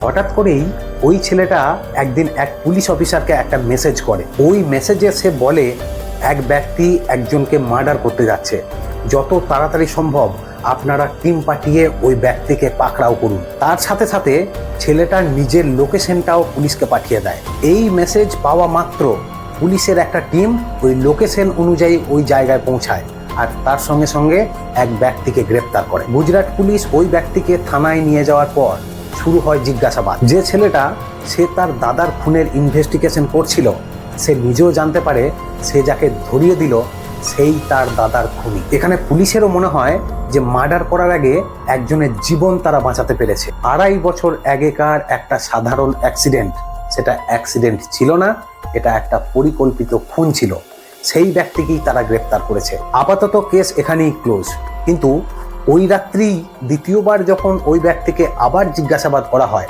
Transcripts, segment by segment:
হঠাৎ করেই ওই ছেলেটা একদিন এক পুলিশ অফিসারকে একটা মেসেজ করে। ওই মেসেজে সে বলে এক ব্যক্তি একজনকে মার্ডার করতে যাচ্ছে, যত তাড়াতাড়ি সম্ভব আপনারা টিম পাঠিয়ে ওই ব্যক্তিকে পাকড়াও করুন। তার সাথে সাথে ছেলেটার নিজের লোকেশনটাও পুলিশকে পাঠিয়ে দেয়। এই মেসেজ পাওয়া মাত্র পুলিশের একটা টিম ওই লোকেশন অনুযায়ী ওই জায়গায় পৌঁছায় আর তার সঙ্গে সঙ্গে এক ব্যক্তিকে গ্রেপ্তার করে। গুজরাট পুলিশ ওই ব্যক্তিকে থানায় নিয়ে যাওয়ার পর শুরু হয় জিজ্ঞাসাবাদ। যে ছেলেটা সে তার দাদার খুনের ইনভেস্টিগেশন করছিল, সে নিজেও জানতে পারে সে যাকে ধরিয়ে দিল সেই তার দাদার খুনি। এখানে পুলিশেরও মনে হয় যে মার্ডার করার আগে একজনের জীবন তারা বাঁচাতে পেরেছে। 2.5 বছর আগেকার একটা সাধারণ অ্যাক্সিডেন্ট, সেটা অ্যাক্সিডেন্ট ছিল না, এটা একটা পরিকল্পিত খুন ছিল। সেই ব্যক্তিকেই তারা গ্রেপ্তার করেছে। আপাতত কেস এখানেই ক্লোজ। কিন্তু ওই রাত্রি দ্বিতীয়বার যখন ওই ব্যক্তিকে আবার জিজ্ঞাসাবাদ করা হয়,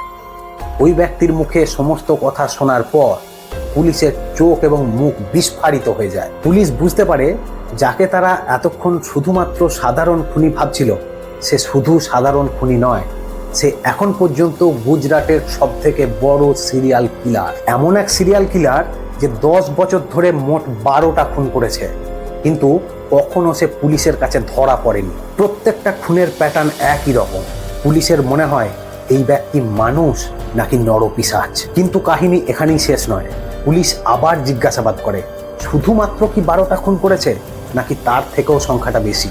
ওই ব্যক্তির মুখে সমস্ত কথা শোনার পর পুলিশের চোখ এবং মুখ বিস্ফারিত হয়ে যায়। পুলিশ বুঝতে পারে যাকে তারা এতক্ষণ শুধুমাত্র সাধারণ খুনি ভাবছিল, সে শুধু সাধারণ খুনি নয়, সে এখন পর্যন্ত গুজরাটের সবথেকে বড় সিরিয়াল কিলার। এমন এক সিরিয়াল কিলার যে 10 বছর ধরে মোট 12টা খুন করেছে, কিন্তু কখনো সে পুলিশের কাছে ধরা পড়েনি। প্রত্যেকটা খুনের প্যাটার্ন একই রকম। পুলিশের মনে হয় এই ব্যক্তি মানুষ নাকি নরপিশাচ। কিন্তু কাহিনী এখানেই শেষ নয়। পুলিশ আবার জিজ্ঞাসাবাদ করে শুধুমাত্র কি 12টা খুন করেছে নাকি তার থেকেও সংখ্যাটা বেশি।